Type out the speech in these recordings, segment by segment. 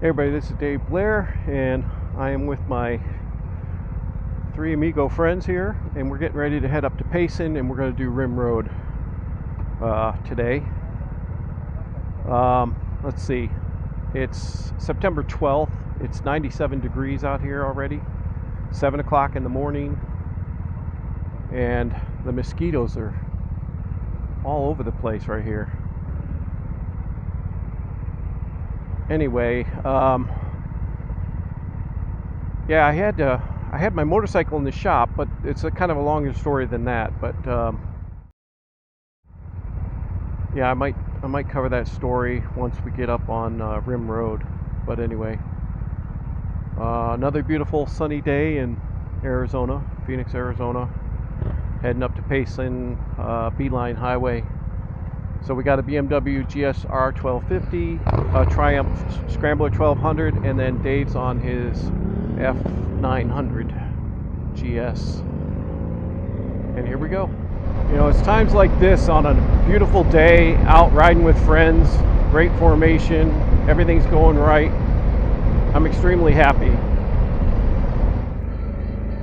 Hey everybody, this is Dave Blair, and I am with my three amigo friends here, and we're getting ready to head up to Payson, and we're going to do Rim Road today. Let's see, it's September 12th, it's 97 degrees out here already, 7 o'clock in the morning, and the mosquitoes are all over the place right here. Anyway, yeah, I had my motorcycle in the shop, but it's a kind of a longer story than that. But yeah, I might cover that story once we get up on Rim Road. But anyway, another beautiful sunny day in Arizona, Phoenix, Arizona. Heading up to Payson, Beeline Highway. So we got a BMW GSR 1250, a Triumph Scrambler 1200, and then Dave's on his F900 GS. And here we go. You know, it's times like this on a beautiful day, out riding with friends, great formation, everything's going right. I'm extremely happy.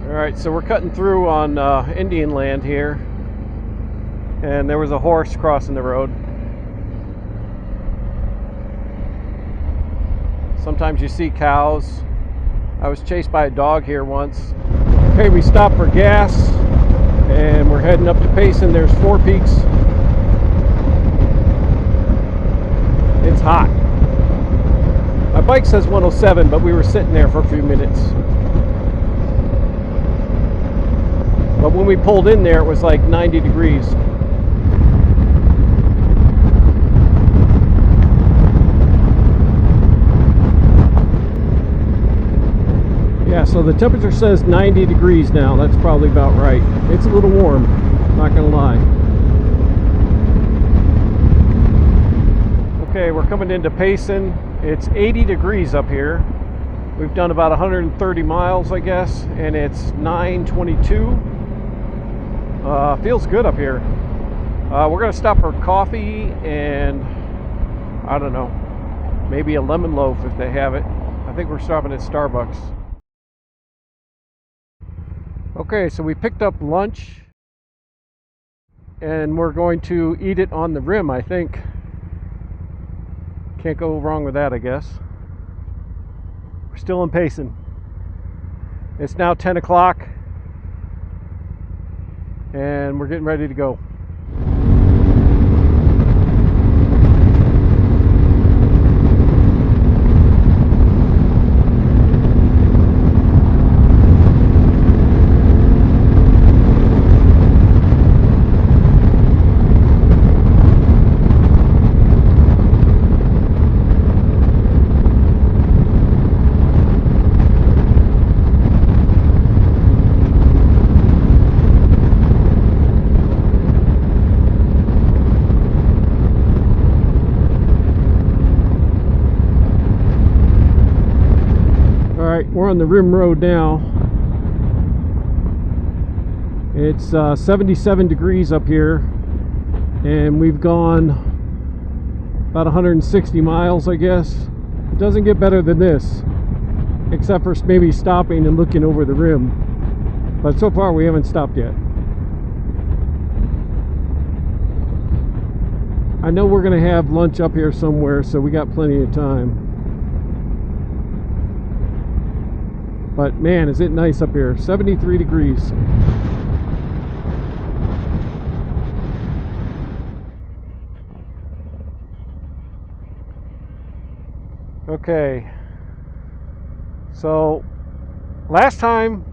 All right, so we're cutting through on Indian land here. And there was a horse crossing the road. Sometimes you see cows. I was chased by a dog here once. Okay, we stopped for gas and we're heading up to Payson. There's Four Peaks. It's hot. My bike says 107, but we were sitting there for a few minutes. But when we pulled in there, it was like 90 degrees. Yeah, so the temperature says 90 degrees now. That's probably about right. It's a little warm, not gonna lie. Okay, we're coming into Payson. It's 80 degrees up here. We've done about 130 miles, I guess, and it's 9:22. Feels good up here. We're gonna stop for coffee and I don't know, maybe a lemon loaf if they have it. I think we're stopping at Starbucks. Okay, so we picked up lunch and we're going to eat it on the rim, I think. Can't go wrong with that, I guess. We're still in Payson. It's now 10 o'clock and we're getting ready to go. We're on the Rim Road now. It's 77 degrees up here and we've gone about 160 miles, I guess. It doesn't get better than this, except for maybe stopping and looking over the rim, but so far we haven't stopped yet. I know we're gonna have lunch up here somewhere, so we got plenty of time. But man, is it nice up here. 73 degrees. Okay. So last time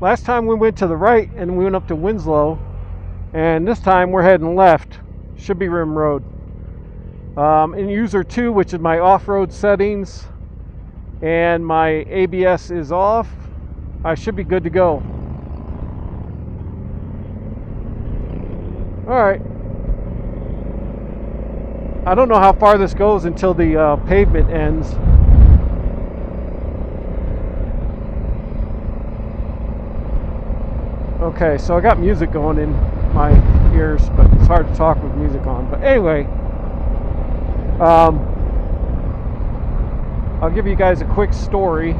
we went to the right and we went up to Winslow, and this time we're heading left. Should be Rim Road. In user 2, which is my off-road settings, and my ABS is off, I should be good to go. Alright. I don't know how far this goes until the pavement ends. Okay, so I got music going in my ears, but it's hard to talk with music on. But anyway, I'll give you guys a quick story.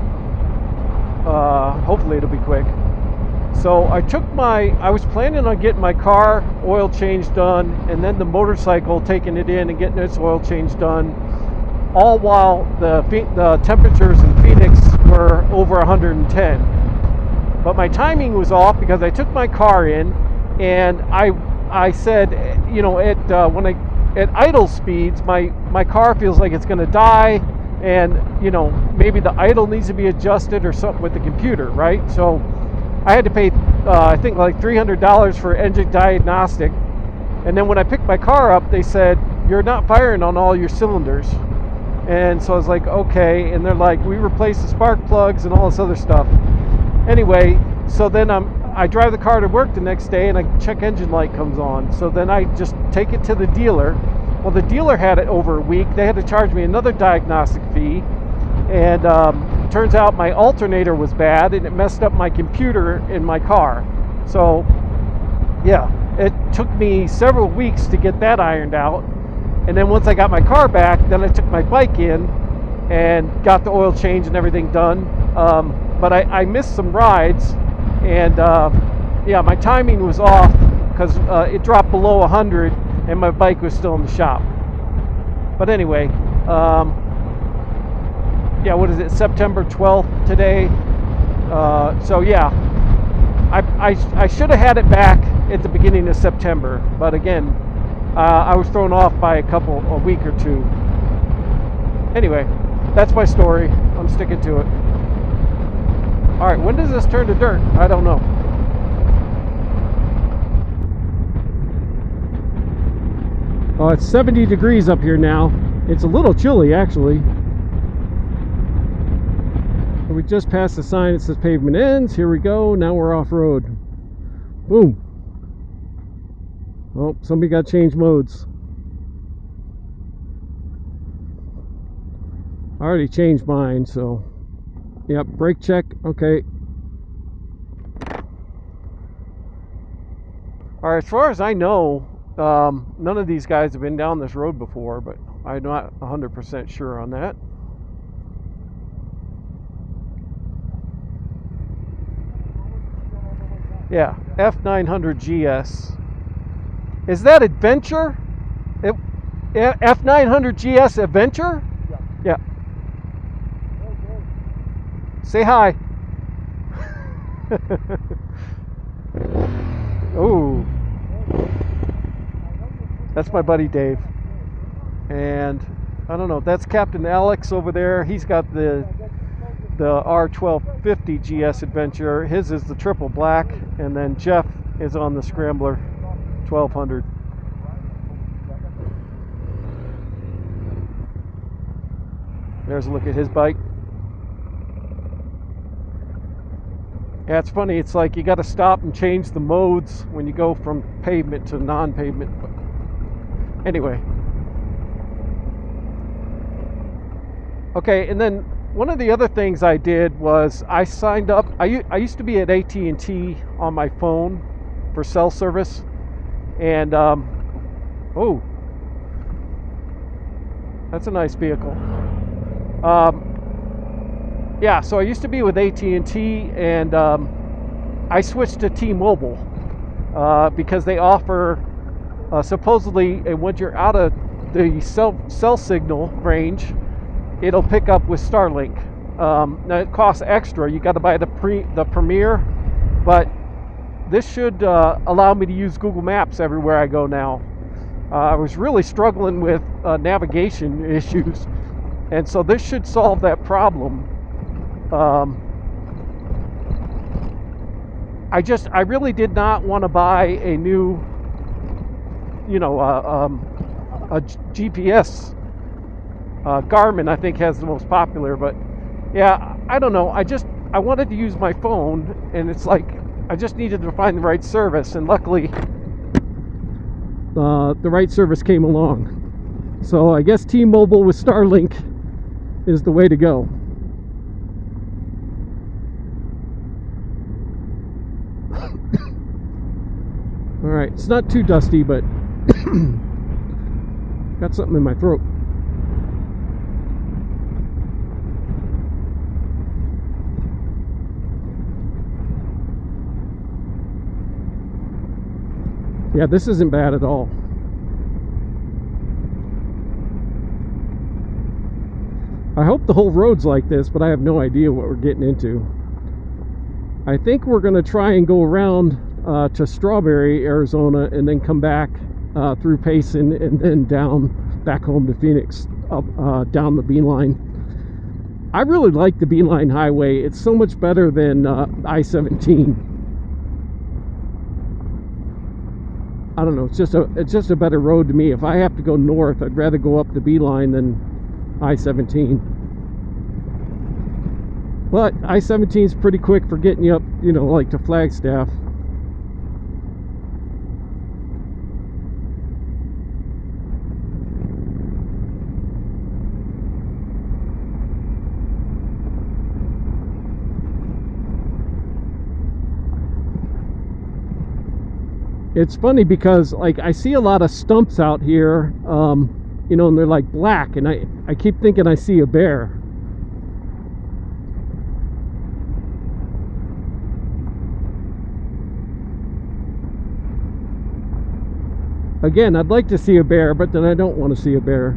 Hopefully it'll be quick. So I was planning on getting my car oil change done, and then the motorcycle, taking it in and getting its oil change done, all while the temperatures in Phoenix were over 110. But my timing was off because I took my car in, and I said, you know, at idle speeds, my car feels like it's going to die, and you know, maybe the idle needs to be adjusted or something with the computer, right? So I had to pay I think like $300 for engine diagnostic, and then when I picked my car up, they said, you're not firing on all your cylinders. And so I was like, okay, and they're like, we replaced the spark plugs and all this other stuff. Anyway, so then I drive the car to work the next day, and a check engine light comes on. So then I just take it to the dealer. Well, the dealer had it over a week. They had to charge me another diagnostic fee, and turns out my alternator was bad, and it messed up my computer in my car. So yeah, it took me several weeks to get that ironed out. And then once I got my car back, then I took my bike in and got the oil change and everything done. But I missed some rides, and yeah, my timing was off because it dropped below 100 and my bike was still in the shop. But anyway, yeah, what is it, September 12th today? So yeah, I should have had it back at the beginning of September, but again, I was thrown off by a week or two. Anyway, that's my story. I'm sticking to it. All right, when does this turn to dirt? I don't know. Oh, it's 70 degrees up here now. It's a little chilly, actually. We just passed the sign that says pavement ends. Here we go. Now we're off-road. Boom. Oh, somebody got to change modes. I already changed mine, so... Yep, brake check. Okay. Alright, as far as I know, none of these guys have been down this road before, but I'm not 100% sure on that. Yeah, F900 GS. Is that Adventure? F900 GS Adventure? Yeah. Say hi. Ooh. That's my buddy Dave. And I don't know, that's Captain Alex over there. He's got the R1250 GS Adventure. His is the triple black, and then Jeff is on the Scrambler 1200. There's a look at his bike. Yeah, it's funny. It's like you got to stop and change the modes when you go from pavement to non-pavement. But anyway. Okay, and then one of the other things I did was I signed up. I used to be at AT&T on my phone for cell service, and oh, that's a nice vehicle. Yeah, so I used to be with AT&T, and I switched to T-Mobile because they offer supposedly when you're out of the cell signal range, it'll pick up with Starlink. Now it costs extra. You got to buy the Premier, but this should allow me to use Google Maps everywhere I go now. I was really struggling with navigation issues, and so this should solve that problem. I really did not want to buy a new, a GPS. Garmin, I think, has the most popular, but yeah, I don't know. I wanted to use my phone, and it's like I just needed to find the right service, and luckily the right service came along. So I guess T-Mobile with Starlink is the way to go. All right, it's not too dusty, but got something in my throat. Yeah, this isn't bad at all. I hope the whole road's like this, but I have no idea what we're getting into. I think we're going to try and go around to Strawberry, Arizona, and then come back through Payson and then down back home to Phoenix, up down the Beeline. I really like the Beeline Highway. It's so much better than I-17. I don't know. It's just a better road to me. If I have to go north, I'd rather go up the Beeline than I-17. But I-17 is pretty quick for getting you up, you know, like to Flagstaff. It's funny because, like, I see a lot of stumps out here, you know, and they're like black, and I keep thinking I see a bear. Again, I'd like to see a bear, but then I don't want to see a bear.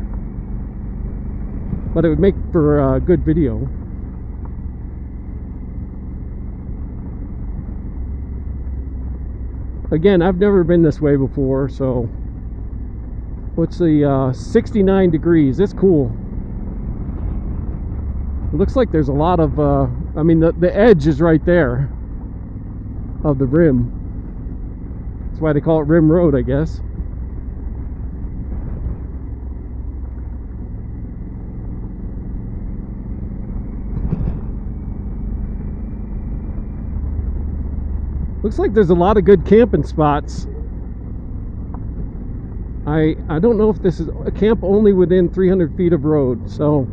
But it would make for a good video. Again, I've never been this way before, so what's the 69 degrees? It's cool. It looks like there's a lot of I mean, the edge is right there of the rim. That's why they call it Rim Road, I guess. Looks like there's a lot of good camping spots. I don't know if this is a camp only within 300 feet of road, so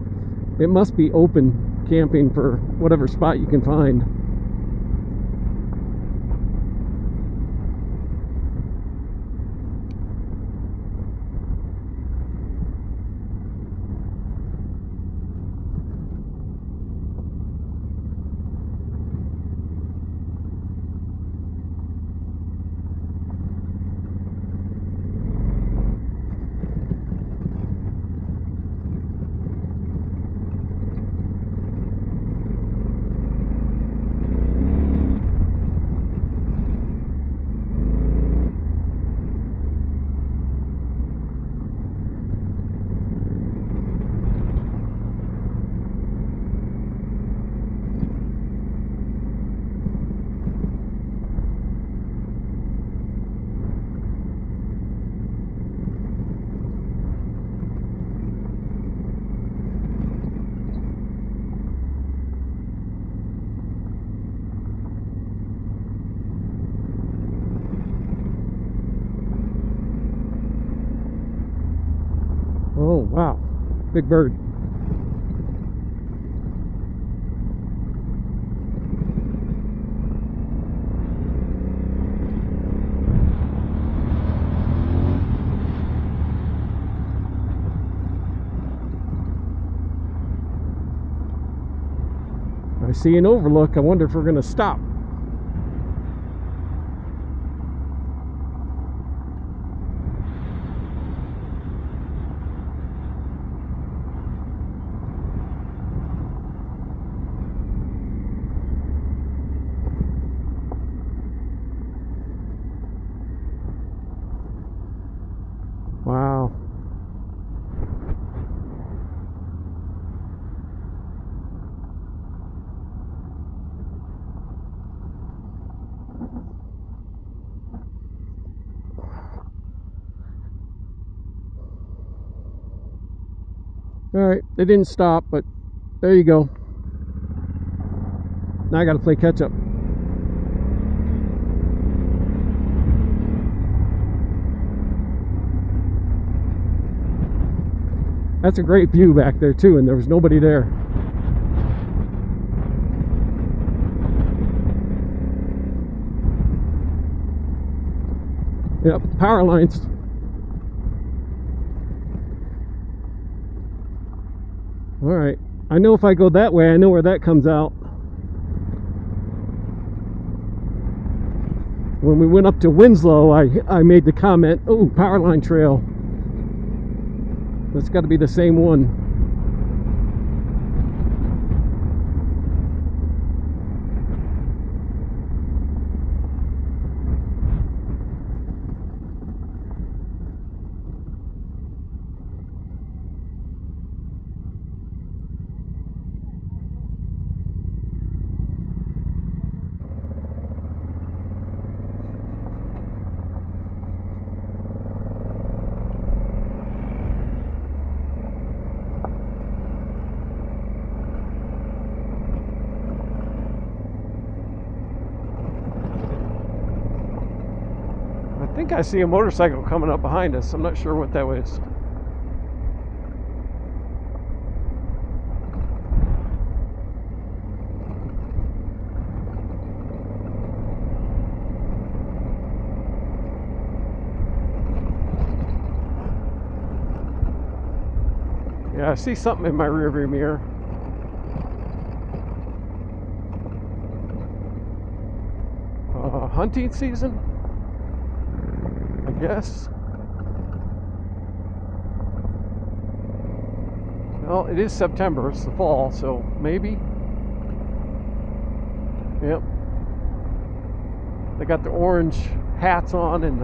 it must be open camping for whatever spot you can find. Oh, wow. Big bird. I see an overlook. I wonder if we're going to stop. Wow. Alright, they didn't stop, but there you go. Now I gotta play catch up. That's a great view back there too, and there was nobody there. Yep, power lines. Alright, I know if I go that way, I know where that comes out. when we went up to Winslow, I made the comment, oh, Powerline Trail. That's got to be the same one. I think I see a motorcycle coming up behind us. I'm not sure what that was. Yeah, I see something in my rearview mirror. Hunting season? I guess. Well, it is September, it's the fall, so maybe. Yep. They got the orange hats on and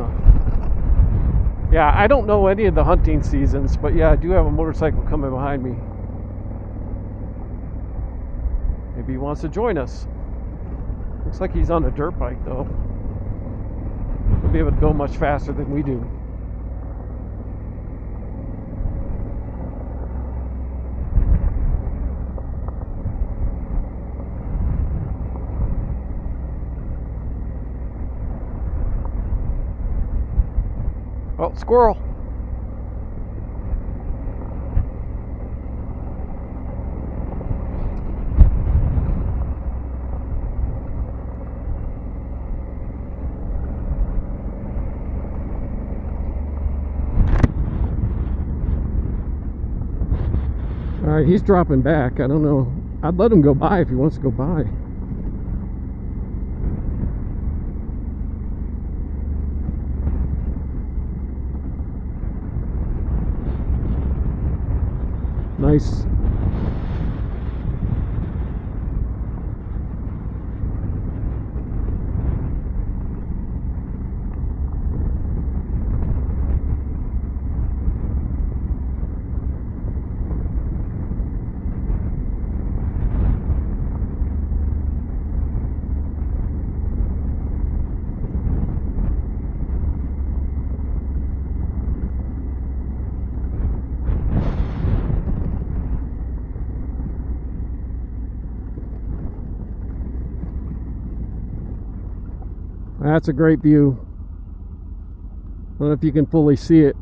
yeah, I don't know any of the hunting seasons, but yeah, I do have a motorcycle coming behind me. Maybe he wants to join us. Looks like he's on a dirt bike though. He'll be able to go much faster than we do. Oh, squirrel. All right, he's dropping back. I don't know. I'd let him go by if he wants to go by. Nice. That's a great view. I don't know if you can fully see it.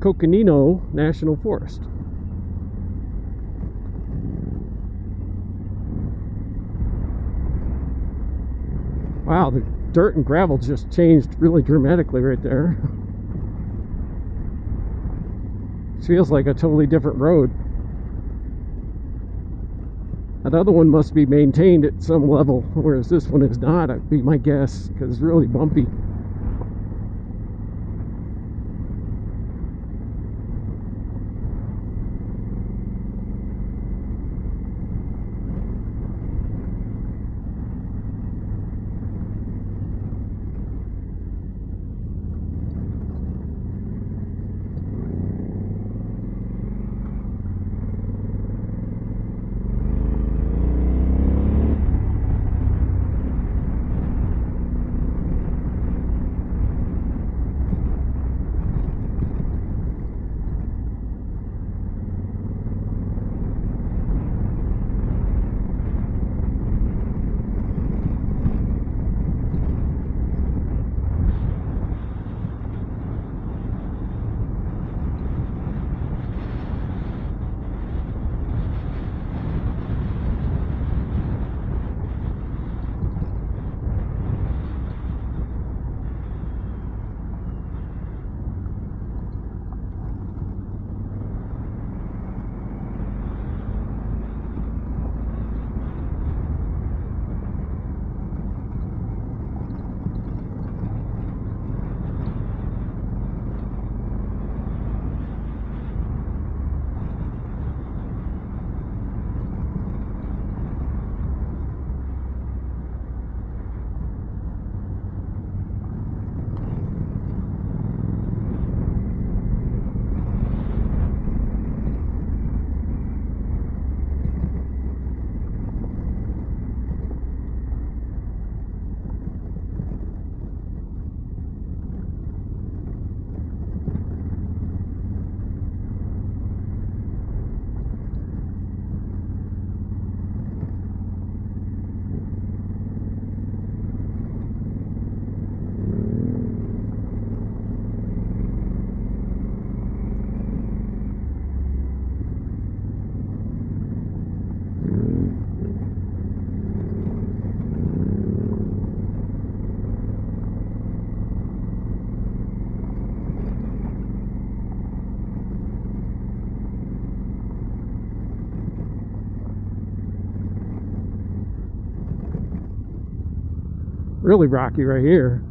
Coconino National Forest. Wow, the dirt and gravel just changed really dramatically right there. It feels like a totally different road. That other one must be maintained at some level, whereas this one is not, that'd be my guess, because it's really bumpy. really rocky right here.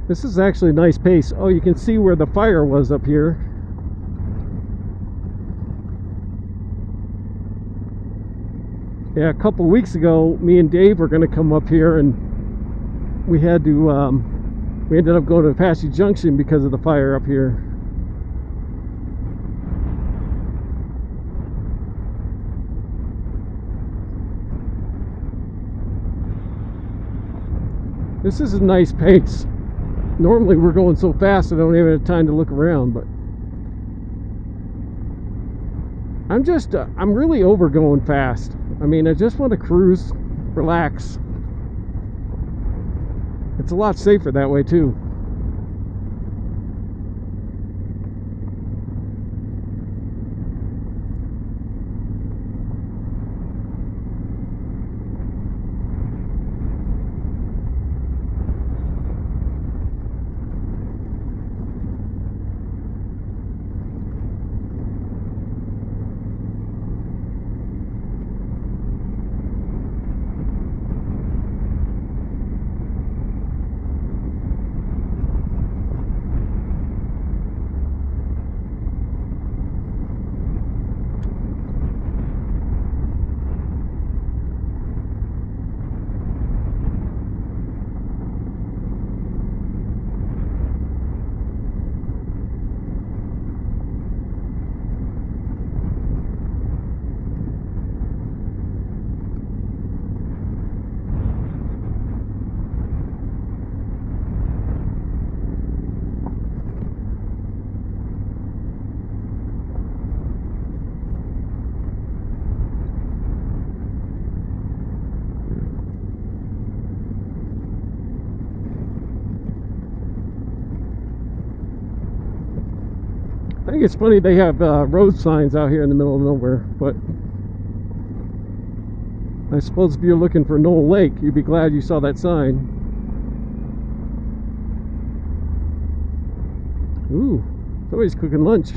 This is actually a nice pace. Oh, you can see where the fire was up here. Yeah, a couple weeks ago, me and Dave were going to come up here, and we had to, we ended up going to Apache Junction because of the fire up here. This is a nice pace. Normally we're going so fast I don't even have time to look around, but I'm really over going fast. I mean, I just want to cruise, relax. It's a lot safer that way too. I think it's funny they have road signs out here in the middle of nowhere, but I suppose if you're looking for Knoll Lake, you'd be glad you saw that sign. Ooh, somebody's cooking lunch.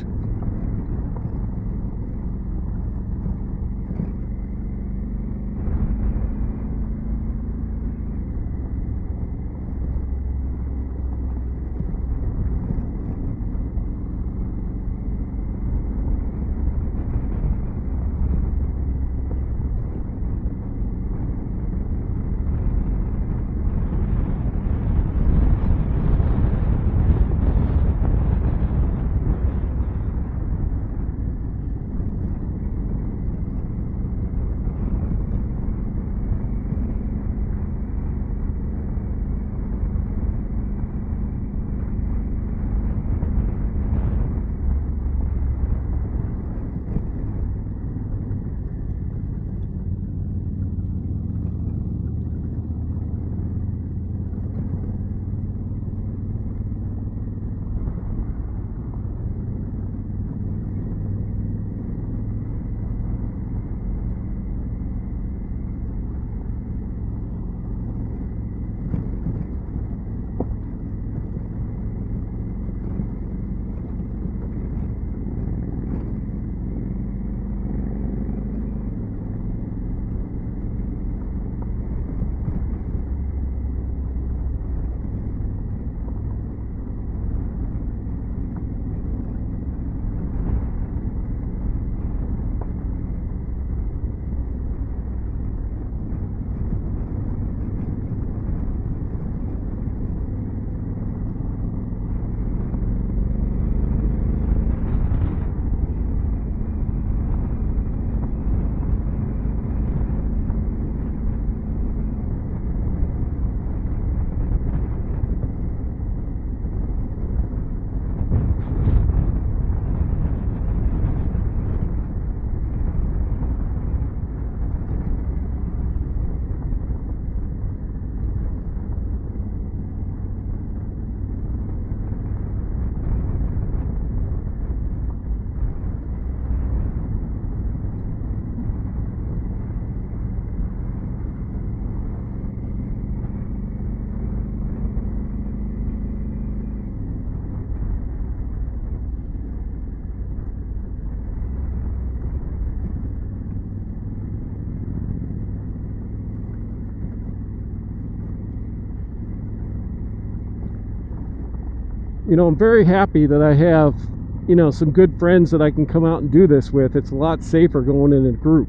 you know, I'm very happy that I have, you know, some good friends that I can come out and do this with. It's a lot safer going in a group.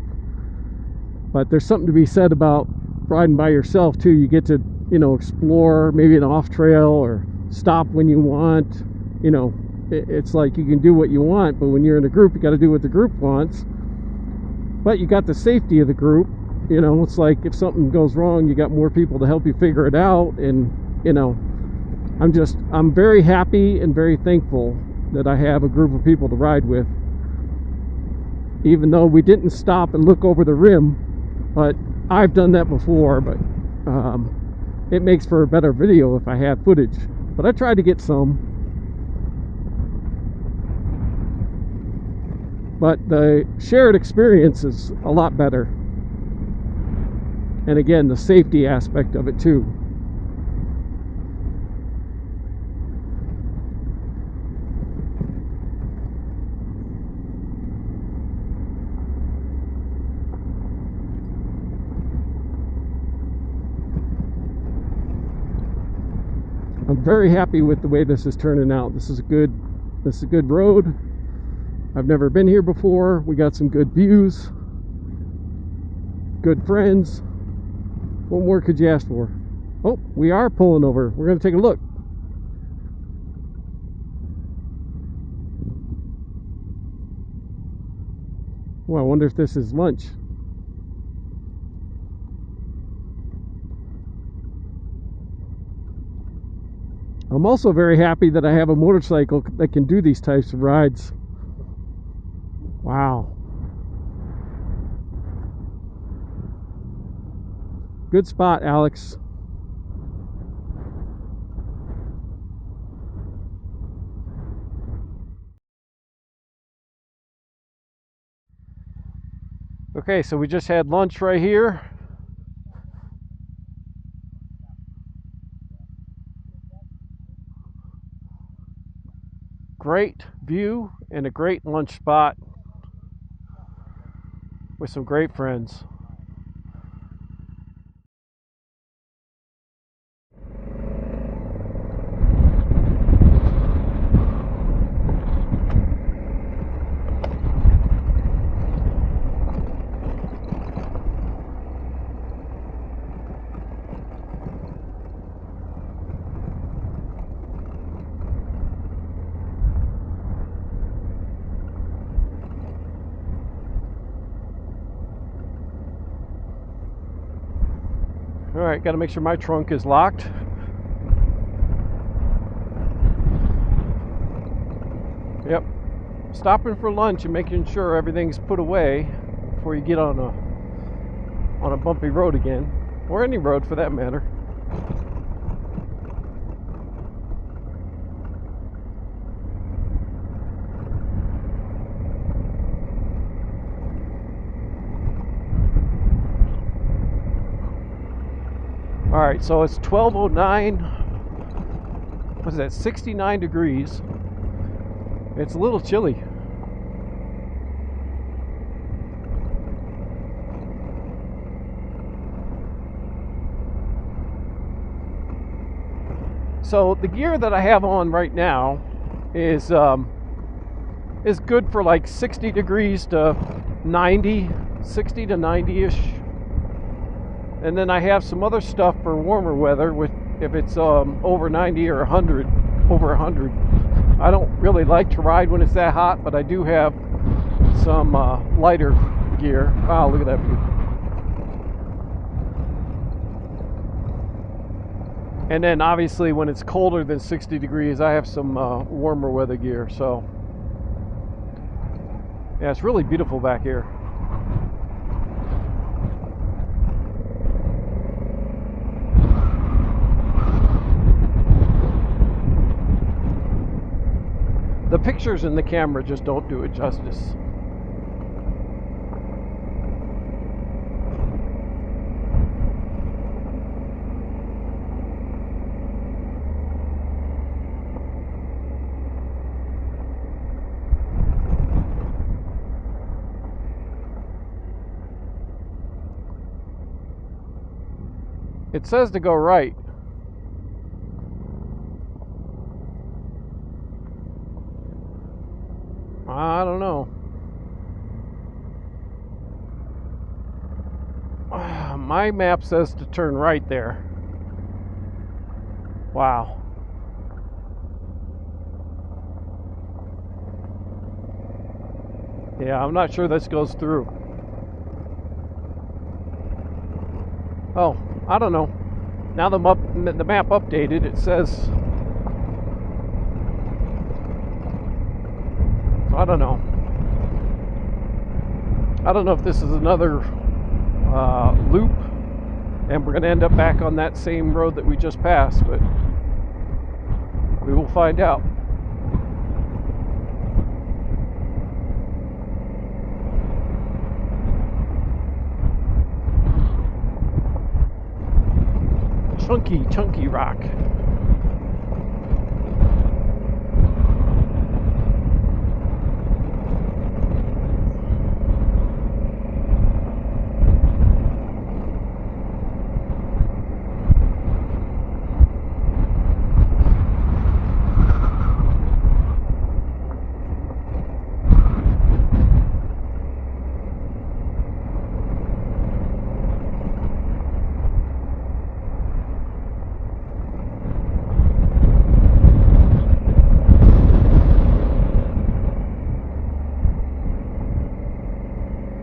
But there's something to be said about riding by yourself too. You get to, you know, explore maybe an off trail or stop when you want. You know, it's like you can do what you want, but when you're in a group, you got to do what the group wants. But you got the safety of the group. You know, it's like if something goes wrong, you got more people to help you figure it out. And, you know, I'm very happy and very thankful that I have a group of people to ride with. Even though we didn't stop and look over the rim, but I've done that before, but it makes for a better video if I have footage. But I tried to get some. But the shared experience is a lot better. And again, the safety aspect of it too. I'm very happy with the way this is turning out. This is a good road. I've never been here before. We got some good views, good friends. What more could you ask for? Oh, we are pulling over. We're going to take a look. Well, I wonder if this is lunch. I'm also very happy that I have a motorcycle that can do these types of rides. Wow. Good spot, Alex. Okay, so we just had lunch right here. Great view and a great lunch spot with some great friends. Alright, got to make sure my trunk is locked. Yep. Stopping for lunch and making sure everything's put away before you get on a bumpy road again, or any road for that matter. Alright, so it's 12:09. What's that? 69 degrees. It's a little chilly. So the gear that I have on right now is good for like 60 degrees to 90, 60 to 90-ish. And then I have some other stuff for warmer weather with if it's over 90 or 100, over 100. I don't really like to ride when it's that hot, but I do have some lighter gear. Wow, look at that view. And then obviously when it's colder than 60 degrees, I have some warmer weather gear. So yeah, it's really beautiful back here. The pictures in the camera just don't do it justice. It says to go right. I don't know. My map says to turn right there. Wow. Yeah, I'm not sure this goes through. Oh, I don't know. Now the map updated, it says... I don't know. I don't know if this is another loop, and we're going to end up back on that same road that we just passed, but we will find out. Chunky rock.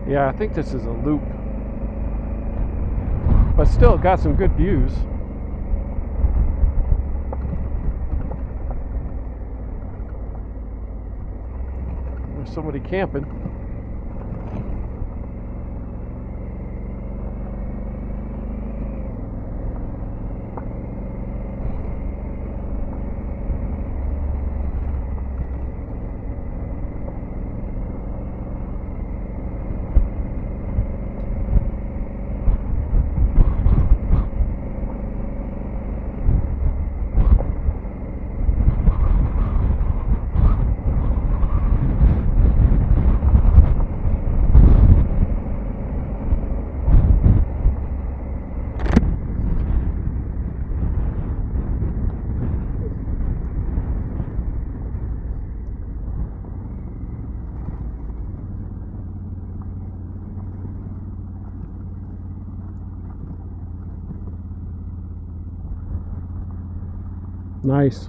Yeah, I think this is a loop, but still got some good views. There's somebody camping. Nice.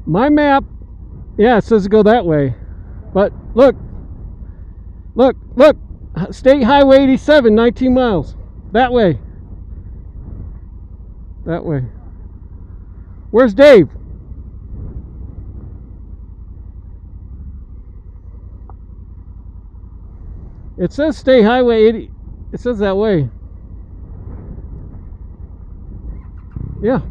My map, yeah, it says to go that way. But look, State Highway 87, 19 miles. That way. That way. Where's Dave? It says State Highway 80. It says that way. Yeah.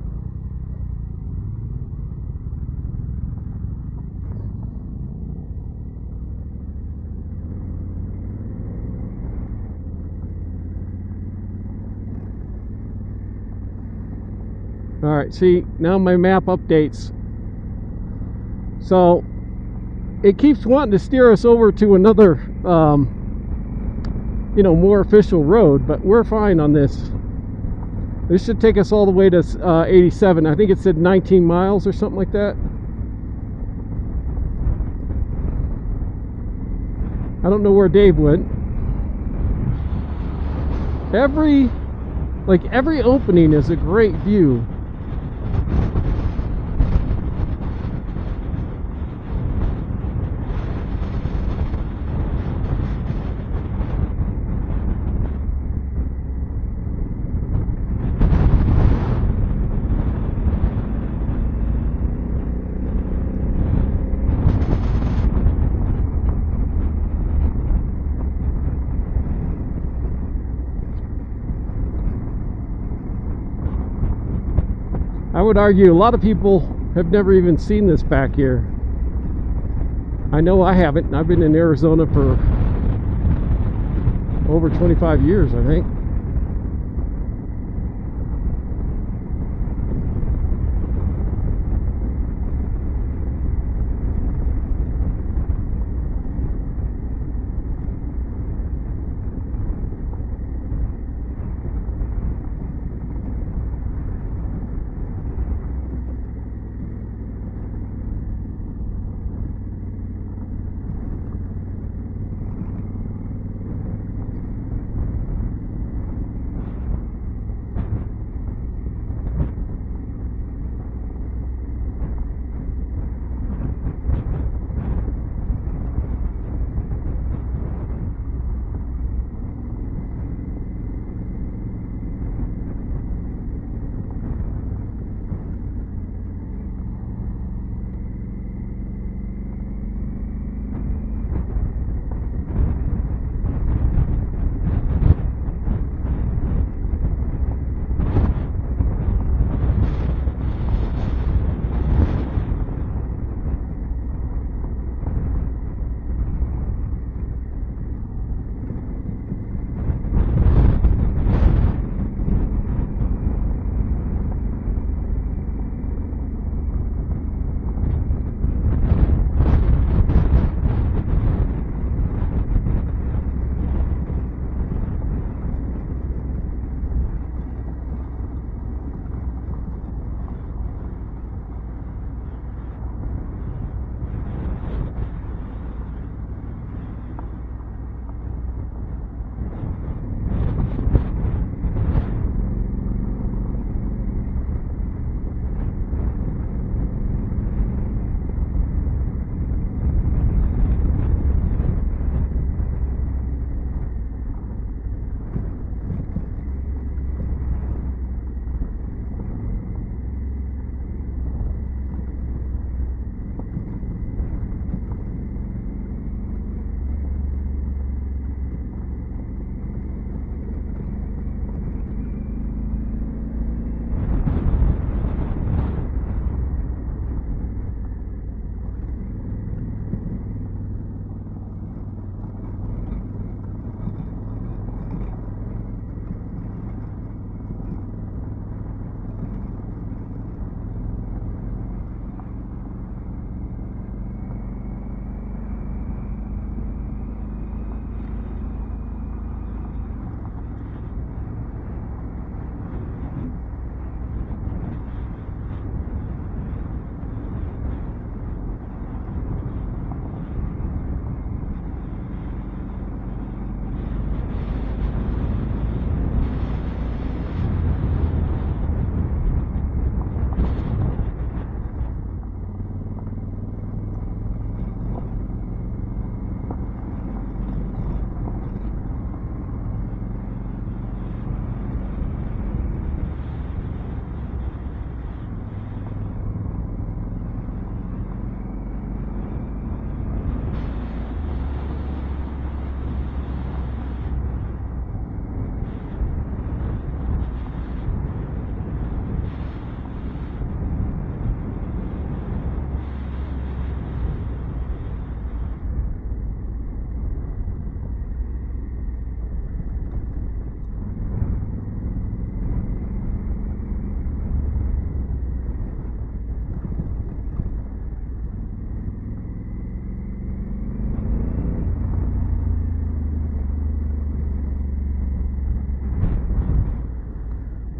Alright, see, now my map updates. So, it keeps wanting to steer us over to another, you know, more official road, but we're fine on this. This should take us all the way to 87. I think it said 19 miles or something like that. I don't know where Dave went. Every opening is a great view. I would argue a lot of people have never even seen this back here. I know I haven't. I've been in Arizona for over 25 years, I think.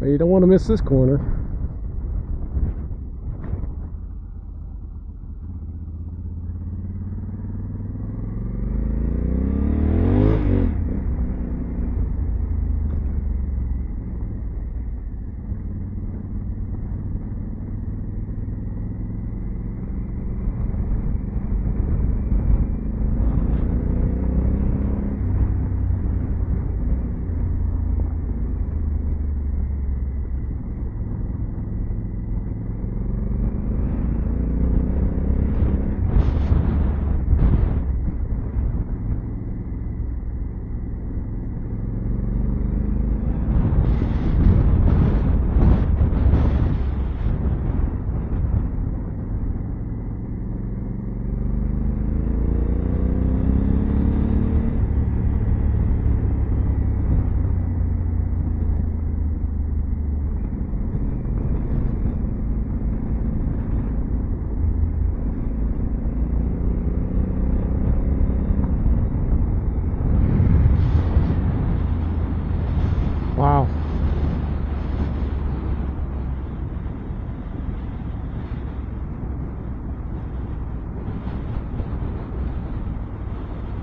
But you don't want to miss this corner.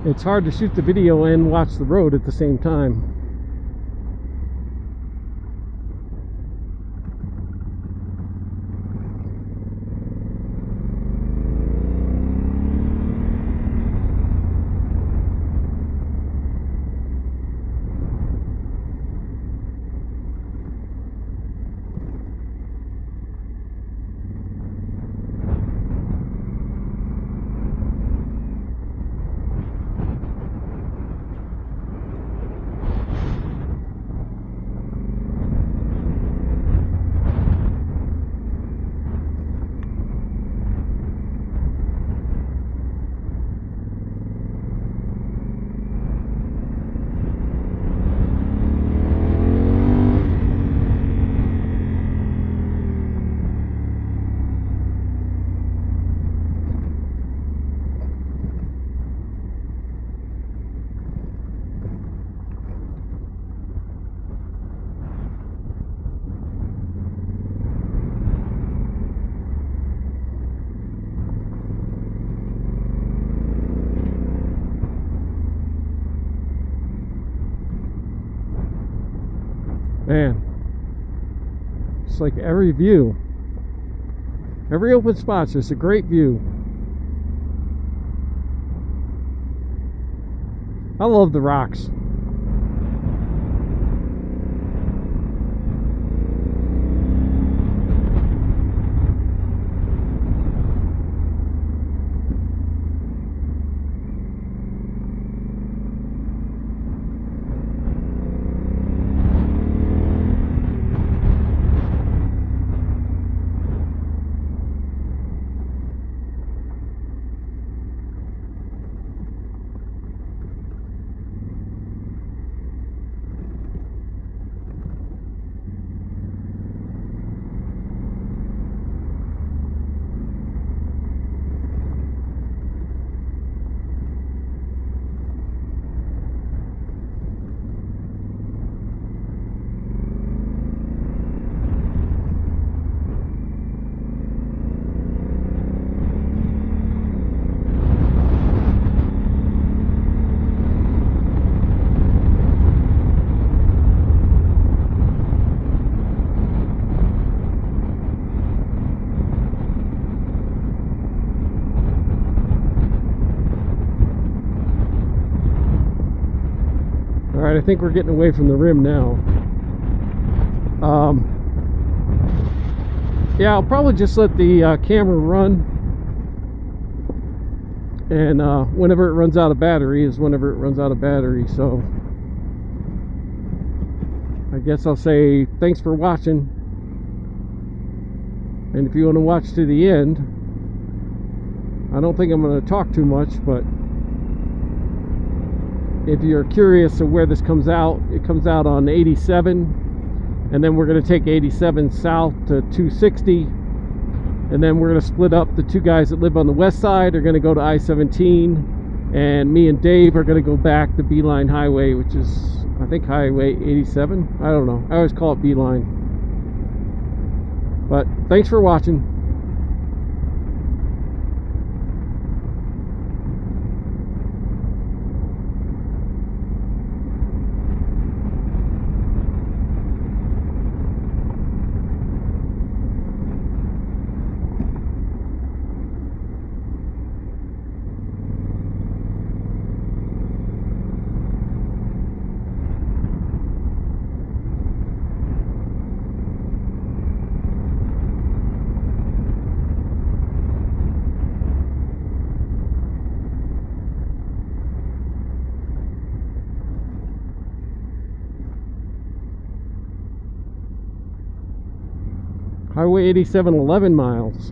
it's hard to shoot the video and watch the road at the same time. Man, it's like every view, every open spot's just a great view. I love the rocks. Alright, I think we're getting away from the rim now. Yeah, I'll probably just let the camera run, and whenever it runs out of battery is whenever it runs out of battery. So I guess I'll say thanks for watching, and if you want to watch to the end, I don't think I'm going to talk too much, but if you're curious of where this comes out, it comes out on 87, and then we're going to take 87 south to 260, and then we're going to split up. The two guys that live on the west side are going to go to I-17, and me and Dave are going to go back the Beeline Highway, which is, I think, Highway 87. I don't know. I always call it Beeline. But thanks for watching. Highway 87, 11 miles.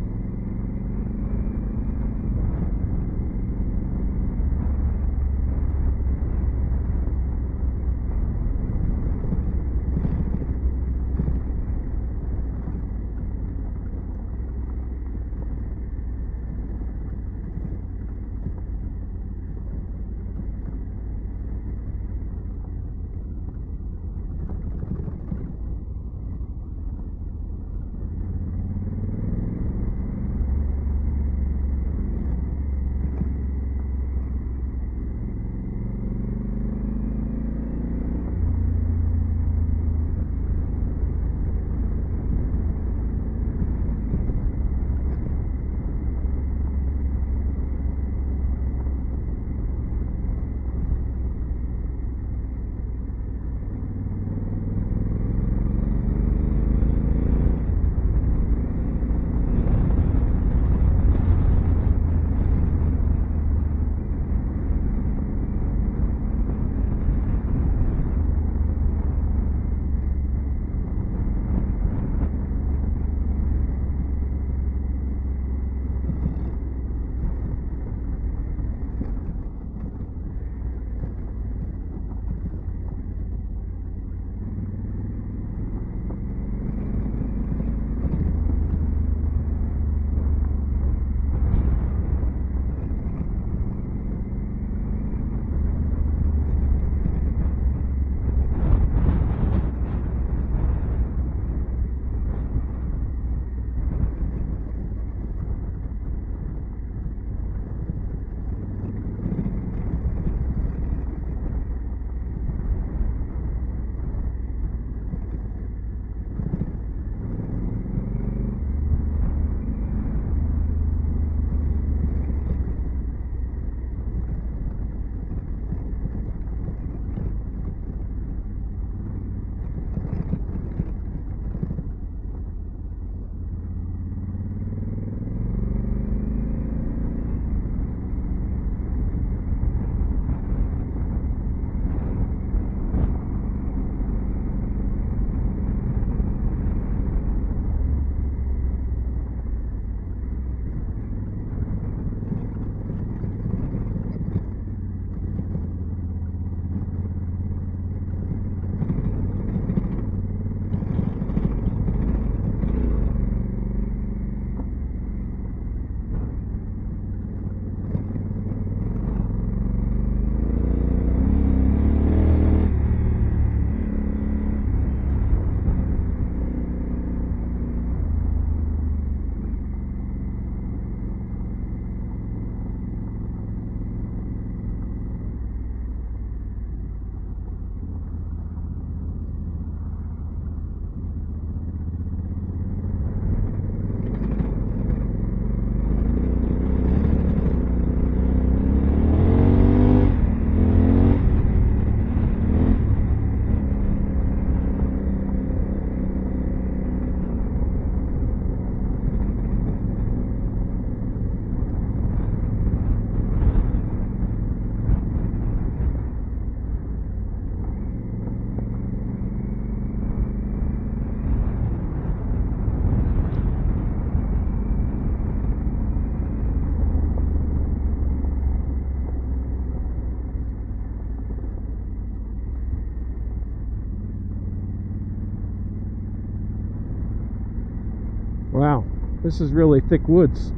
This is really thick woods.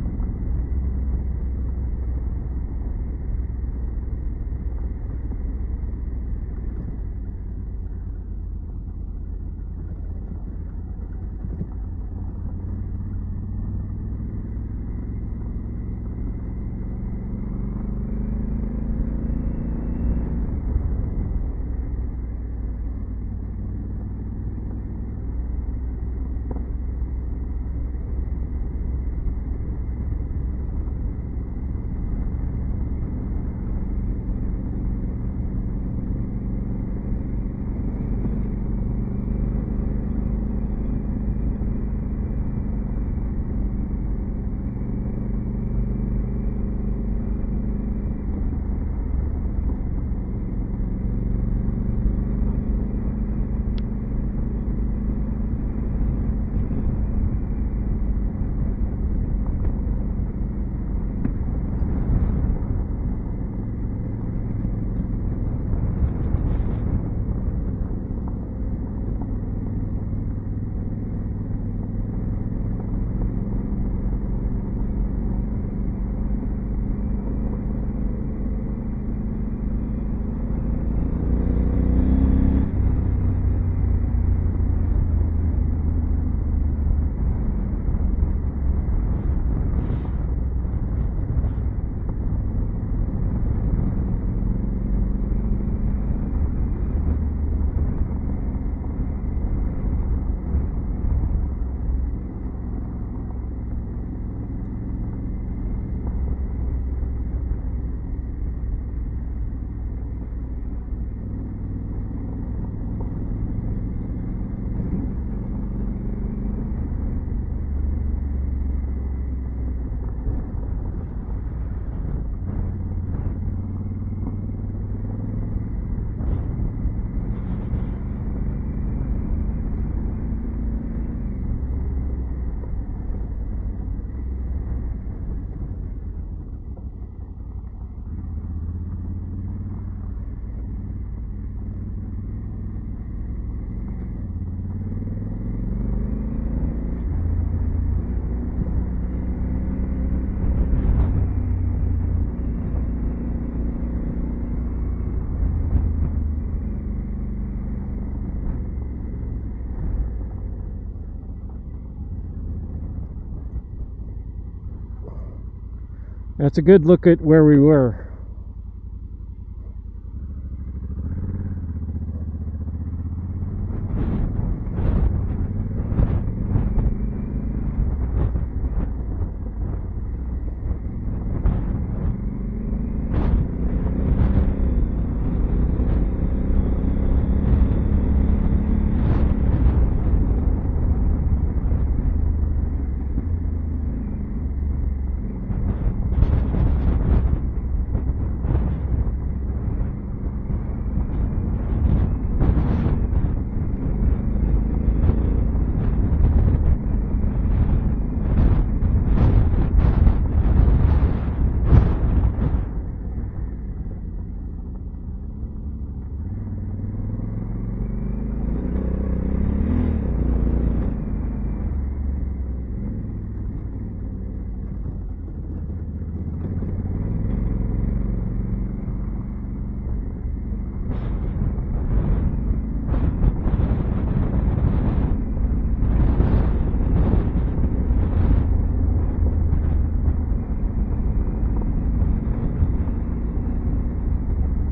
That's a good look at where we were.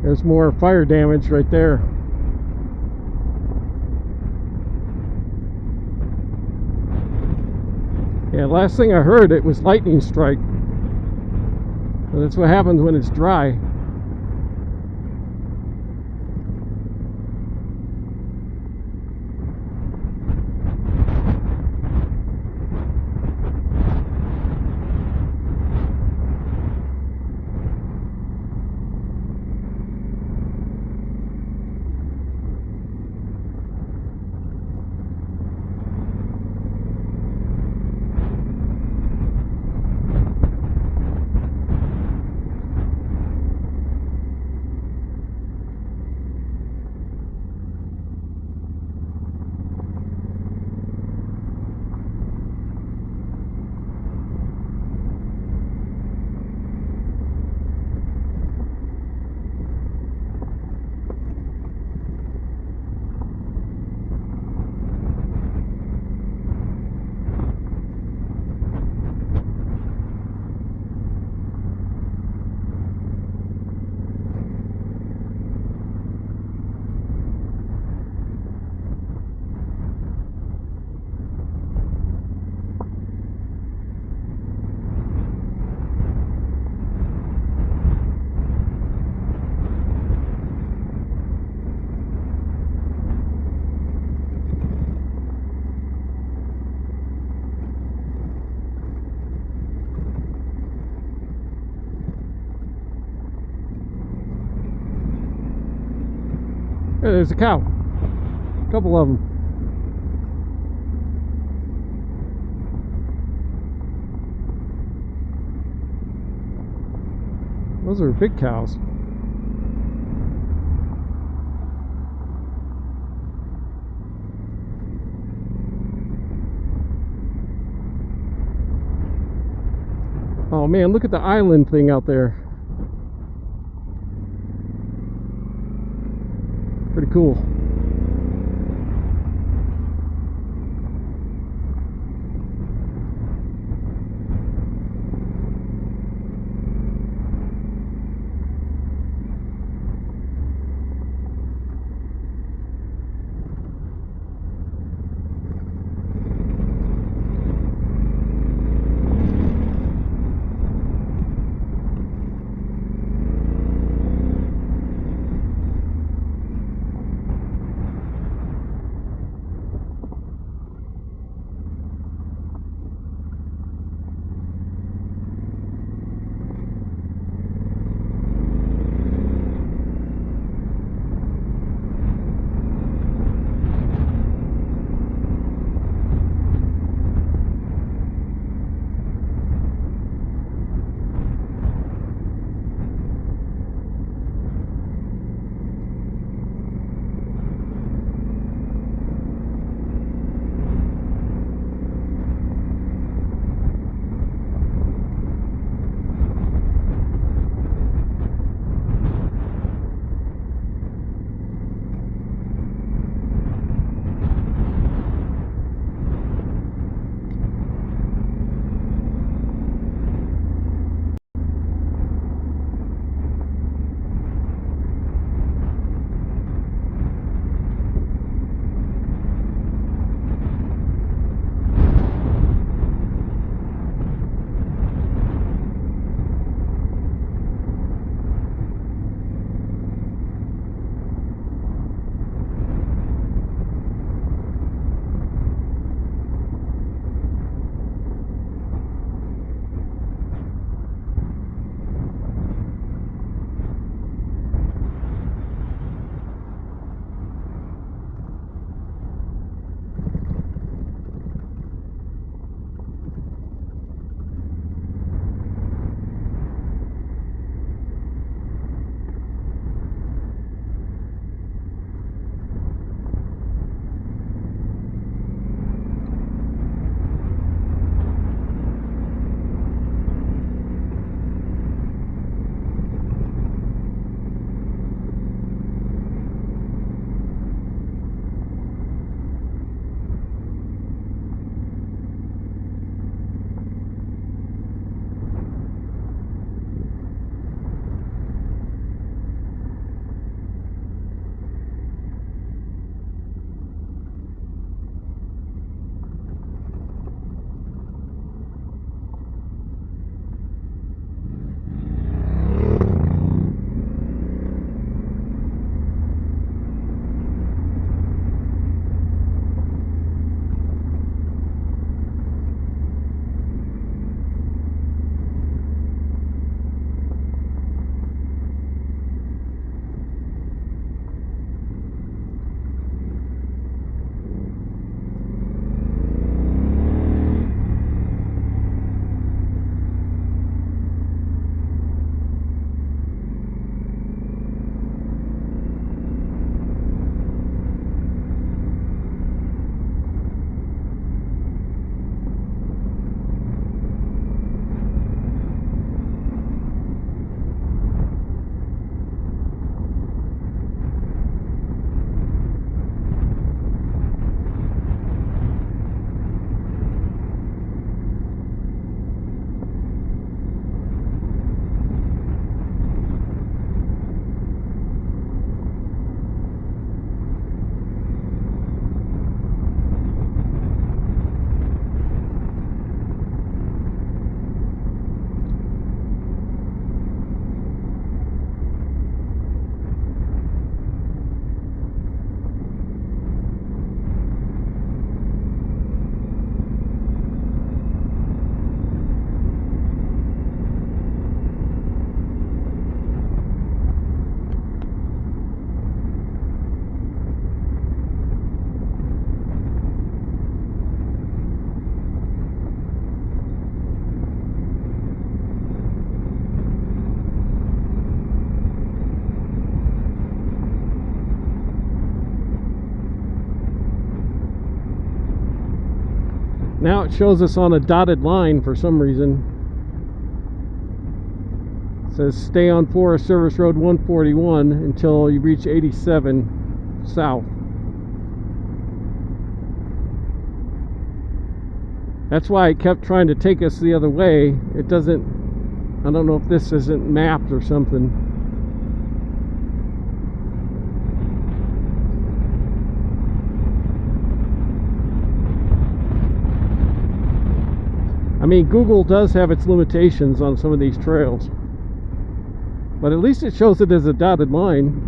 There's more fire damage right there. Yeah, last thing I heard, it was lightning strike. So that's what happens when it's dry. Hey, there's a cow. A couple of them. Those are big cows. Oh man, look at the island thing out there. Pretty cool. Now it shows us on a dotted line for some reason. It says stay on Forest Service Road 141 until you reach 87 south. That's why it kept trying to take us the other way. It doesn't, I don't know if this isn't mapped or something. I mean, Google does have its limitations on some of these trails, but at least it shows it as a dotted line.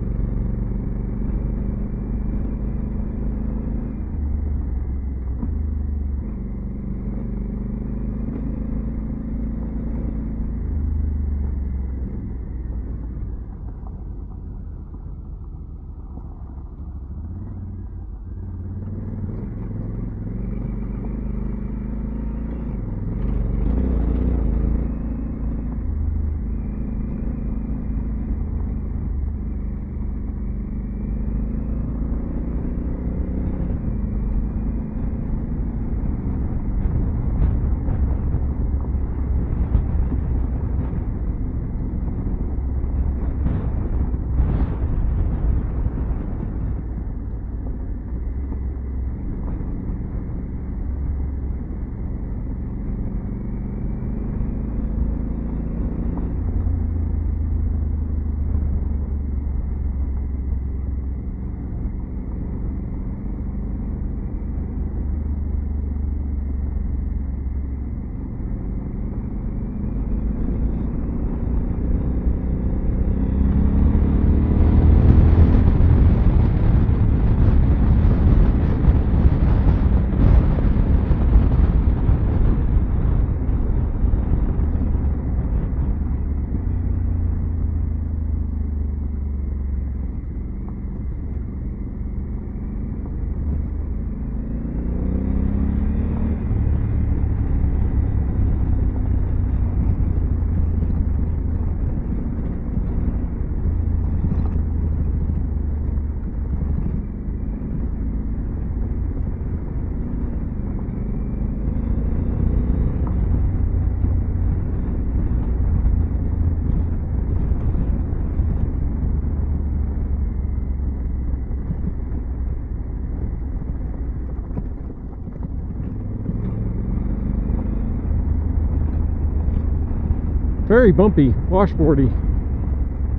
Very bumpy, washboardy.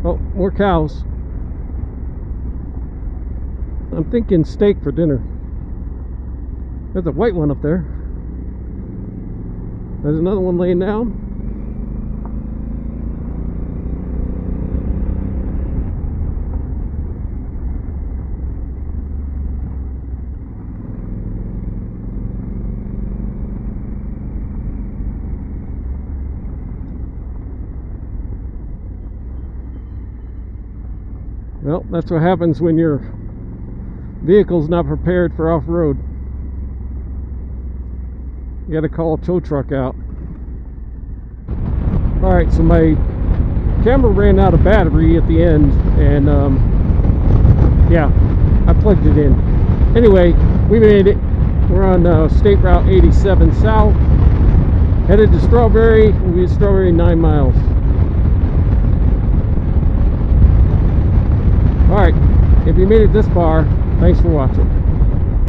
Oh, more cows. I'm thinking steak for dinner. There's a white one up there. There's another one laying down. Well, that's what happens when your vehicle's not prepared for off-road. You gotta call a tow truck out. Alright, so my camera ran out of battery at the end, and yeah, I plugged it in. Anyway, we made it. We're on State Route 87 South, headed to Strawberry. We'll be at Strawberry 9 miles. Alright, if you made it this far, thanks for watching.